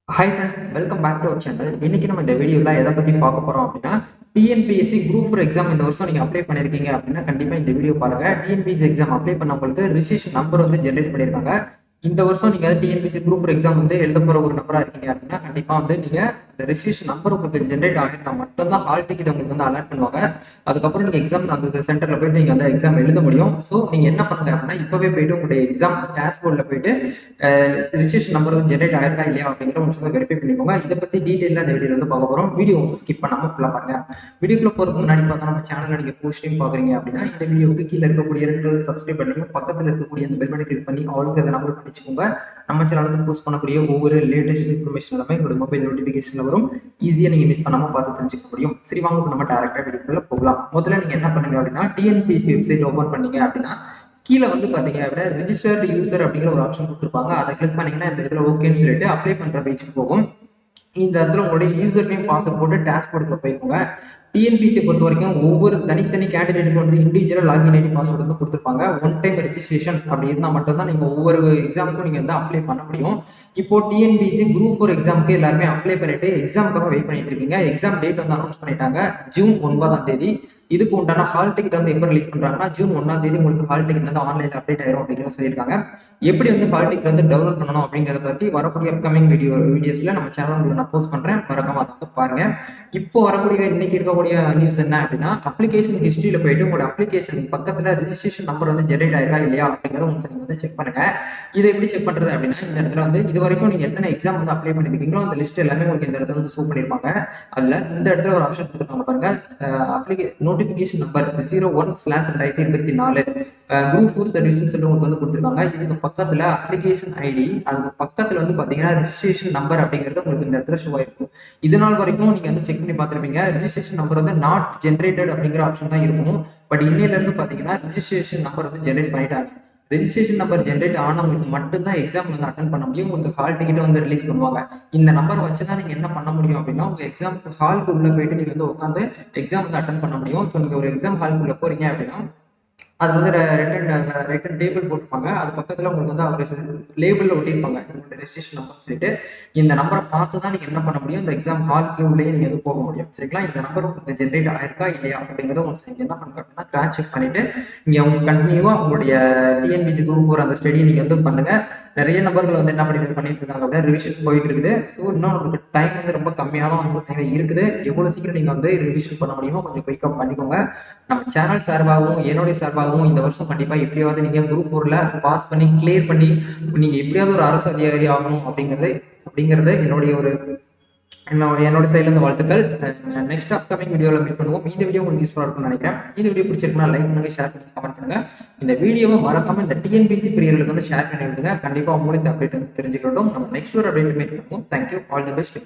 Hi friends, welcome back to our channel. இன்னைக்கு நம்ம இந்த வீடியோல எதை பத்தி பார்க்க போறோம் அப்படின்னா டிஎன்பிஎஸ்சி குரூப் 4 எக்ஸாம் இந்த வருஷம் நீங்க அப்ளை பண்ணிருக்கீங்க அப்படின்னா கண்டிப்பா இந்த வீடியோ பாருங்க. டிஎன்பிஎஸ்சி எக்ஸாம் அப்ளை பண்ணவங்களுக்கு ரிஜிஸ்ட்ரேஷன் நம்பர் வந்து ஜெனரேட் பண்ணிருக்காங்க. இந்த வருஷம் நீங்க டிஎன்பிஎஸ்சி குரூப் 4 எக்ஸாம் வந்து எழுத போற ஒரு நபரா இருக்கீங்க அப்படின்னா கண்டிப்பா வந்து நீங்க இந்த ரிஜிஸ்ட்ரேஷன் நம்பர் உங்களுக்கு ஜெனரேட் ஆகிருந்தா மட்டும்தான் ஹால் டிக்கெட் உங்களுக்கு வந்து அலாட் பண்ணுவாங்க. அதுக்கப்புறம் நீங்க எக்ஸாம் அந்த சென்டர்ல போயிட்டு நீங்க அந்த எக்ஸாம் எழுத முடியும். ஸோ நீங்க என்ன பண்ணுங்க அப்படின்னா இப்பவே போயிட்டு உங்களுடைய எக்ஸாம் டேஷ்போர்ட்ல போயிட்டு ரிஜிஸ்ட்ரேஷன் நம்பர் வந்து ஜெனரேட் ஆயிருக்கா இல்லையா அப்படிங்கிற ஒரு விஷயத்தை வெரிஃபை பண்ணிக்கோங்க. இதை பத்தி டீடைலா இந்த வீடியோ வந்து பார்க்க போறோம். வீடியோ வந்து ஸ்கிப் பண்ணாம ஃபுல்லா பாருங்க. வீடியோக்குள்ள போறதுக்கு முன்னாடி பார்த்தா நம்ம சேனல்ல நீங்க ஃபர்ஸ்ட் டைம் பாக்குறீங்க அப்படின்னா இந்த வீடியோக்கு கீழே இருக்கக்கூடிய ரெண்டு சப்ஸ்கிரைப் பண்ணுங்க, பக்கத்துல இருக்கக்கூடிய அந்த பெல் பட்டனை கிளிக் பண்ணி ஆளுக்கு அதை நம்பர் பண்ணிச்சுக்கோங்க. நம்ம சேனலுக்கு போஸ்ட் பண்ணக்கூடிய ஒவ்வொரு லேட்டஸ்ட் இன்ஃபர்மேஷன் எல்லாமே உங்களோட மொபைல் நோட்டிபிகேஷன்ல வரும். ஈஸியா நீங்க மிஸ் பண்ணாம பார்த்து தெரிஞ்சுக்க முடியும். சரி வாங்க நம்ம டைரக்டா வீடியோக்குள்ள போகலாம். முதல்ல நீங்க என்ன பண்ணுங்க அப்படின்னா டிஎன்பிஎஸ்சி வெப்சைட் ஓபன் பண்ணீங்க அப்படின்னா கீழே வந்து பாத்தீங்க அப்படின்னா ரிஜிஸ்டர்டு யூசர் அப்படிங்கிற ஒரு ஆப்ஷன் கொடுத்துருப்பாங்க. அதை கிளிக் பண்ணீங்கன்னா இந்த இடத்துல ஓகேன்னு சொல்லிட்டு அப்ளை பண்ற பேஜுக்கு போகும். இந்த இடத்துல உங்களுடைய யூசர் நேம் பாஸ்வேர்ட் போட்டு டேஷ்போர்டுக்கு போய்க்கோங்க. டிஎன்பிசி பொறுத்த வரைக்கும் ஒவ்வொரு தனித்தனி கேண்டிடேட்டுக்கு வந்து இண்டிவிஜுவல் லாகின் ஐடி பாஸ்வேர்டு வந்து கொடுத்துருப்பாங்க. ஒன் டைம் ரெஜிஸ்ட்ரேஷன் அப்படி இருந்தால் மட்டும்தான் நீங்க ஒவ்வொரு எக்ஸாமுக்கும் நீங்க வந்து அப்ளை பண்ண முடியும். இப்போ டிஎன்பிசி குரூப் 4 எக்ஸாமுக்கு எல்லாருமே அப்ளை பண்ணிட்டு எக்ஸாமுக்காக வெயிட் பண்ணிட்டு இருக்கீங்க. எக்ஸாம் டேட் வந்து அனௌன்ஸ் பண்ணிட்டாங்க ஜூன் 9ஆம் தேதி. இதுக்கு உண்டான ஹால் டிக்கெட் வந்து எப்போ ரிலீஸ் பண்றாங்கன்னா ஜூன் 1ஆம் தேதி உங்களுக்கு ஹால் டிக்கெட் வந்து ஆன்லைன்ல அப்டேட் ஆயிரும் அப்படிங்கிற சொல்லியிருக்காங்க. எப்படி வந்து ஹால் டிக்கெட் வந்து டெவலப் பண்ணணும் அப்படிங்கிறத பத்தி வரக்கூடிய அப்கமிங் வீடியோஸ்ல நம்ம சேனல் நான் போஸ்ட் பண்றேன், மறக்காம அதை வந்து பாருங்க. இப்போ வரக்கூடிய இன்னைக்கு இருக்கக்கூடிய நியூஸ் என்ன அப்படின்னா அப்ளிகேஷன் ஹிஸ்டரியில போயிட்டு உங்களோட அப்ளிகேஷன் பக்கத்துல ரிஜிஸ்ட்ரேஷன் நம்பர் வந்து ஜெனரேட் ஆயிருக்கா இல்லையா அப்படிங்கிறத உங்களுக்கு வந்து செக் பண்ணுங்க. இதை எப்படி செக் பண்றது அப்படின்னா இந்த இடத்துல வந்து இது வரைக்கும் நீங்க எத்தனை எக்ஸாம் வந்து அப்ளை பண்ணிருக்கீங்களோ அந்த லிஸ்ட் எல்லாமே உங்களுக்கு இந்த இடத்துல வந்து ஷோ பண்ணிருப்பாங்க. அதுல இந்த இடத்துல ஒரு ஆப்ஷன் கொடுத்துருக்காங்க பாருங்க, நோட்டிபிகேஷன் நம்பர் 01/2024 குரூப் 4 சர்வீஸ் சொல்லி உங்களுக்கு வந்து கொடுத்துருக்காங்க. இதுக்கு பக்கத்துல அப்ளிகேஷன் ஐடி, அதுக்கு பக்கத்துல வந்து பாத்தீங்கன்னா ரிஜிஸ்ட்ரேஷன் நம்பர் அப்படிங்கிறது உங்களுக்கு இந்த இடத்துல ஷோ ஆயிருக்கும். இது நாள் வரைக்கும் நீங்க வந்து செக் பண்ணி பார்த்துருப்பீங்க ரிஜிஸ்ட்ரேஷன் நம்பர் வந்து நாட் ஜென்ரேட்டட் அப்படிங்கிற ஆப்ஷன் தான் இருக்கும். பட் இன்னையில இருந்து பாத்தீங்கன்னா ரிஜிஸ்ட்ரேஷன் நம்பர் வந்து ஜென்ரேட் பண்ணிட்டாங்க. ரெஜிஸ்ட்ரேஷன் நம்பர் ஜென்ரேட் ஆனவங்களுக்கு மட்டும்தான் எக்ஸாம் வந்து அட்டன் பண்ண முடியும். உங்களுக்கு ஹால் டிக்கெட் வந்து ரிலீஸ் பண்ணுவாங்க. இந்த நம்பர் வச்சுதான் நீங்க என்ன பண்ண முடியும் அப்படின்னா உங்க எக்ஸாம் ஹாலுக்கு உள்ள போயிட்டு நீங்க வந்து உட்காந்து எக்ஸாம் வந்து அட்டன் பண்ண முடியும். இப்போ நீங்க ஒரு எக்ஸாம் ஹாலுக்குள்ள போறீங்க அப்படின்னா அது வந்து ரெண்டு டேபிள் போட்டுப்பாங்க. அது பக்கத்துல உங்களுக்கு வந்து அவர் லேபிள்ல ஒட்டியிருப்பாங்க உங்களோட ரெஜிஸ்ட்ரேஷன் நம்பர் சொல்லிட்டு. இந்த நம்பரை பார்த்து தான் நீங்க என்ன பண்ண முடியும், இந்த எக்ஸாம் ஹாலுக்கு உள்ளே நீங்க வந்து போக முடியும். சரிங்களா? இந்த நம்பர் உங்களுக்கு ஜென்ரேட் ஆயிருக்கா இல்லையா அப்படிங்கிறத உங்களுக்கு நீங்க என்ன பண்ணுங்க அப்படின்னா கிராஸ் செக் பண்ணிட்டு நீங்க அவங்க கண்டினியூவா உங்களுடைய டிஎன்பிசி குரூப் 4 அந்த ஸ்டடியை நீங்க வந்து பண்ணுங்க. நிறைய நபர்கள் வந்து என்ன பண்ணிட்டு இருக்காங்க அப்படின்னா ரிவிஷன் போயிட்டு இருக்குது. ஸோ இன்னும் உங்களுக்கு டைம் வந்து ரொம்ப கம்மியாலும் வந்து இருக்குது. எவ்வளவு சீக்கிரம் நீங்க வந்து ரிவிஷன் பண்ண முடியுமோ கொஞ்சம் குயிக்கா பண்ணிக்கோங்க. நம்ம சேனல் சார்பாகவும் என்னுடைய சார்பாகவும் இந்த வருஷம் கண்டிப்பா எப்படியாவது நீங்க குரூப் 4ல பாஸ் பண்ணி கிளியர் பண்ணி நீங்க எப்படியாவது ஒரு அரசு அதிகாரி ஆகணும் அப்படிங்கறது என்னோட சைட்ல இருந்து வாழ்த்துக்கள். நெக்ஸ்ட் அப்கமிங் வீடியோல மீட் பண்ணுவோம். இந்த வீடியோ உங்களுக்கு யூஸ்ஃபுல்லா இருக்கும்னு நினைக்கிறேன். இந்த வீடியோ பிடிச்சிருக்குன்னா லைக் பண்ணுங்க, ஷேர் பண்ணுங்க, கமெண்ட் பண்ணுங்க. இந்த வீடியோவை மறக்காம இந்த டிஎன்பிசி பிரியர்களுக்கு வந்து ஷேர் பண்ணி விடுங்க. கண்டிப்பா உங்களுக்கு அப்டேட் வந்து தெரிஞ்சுக்கிட்டோம். நம்ம நெக்ஸ்ட் ஒரு அப்டேட் மீட் பண்ணுவோம். Thank you, all the best.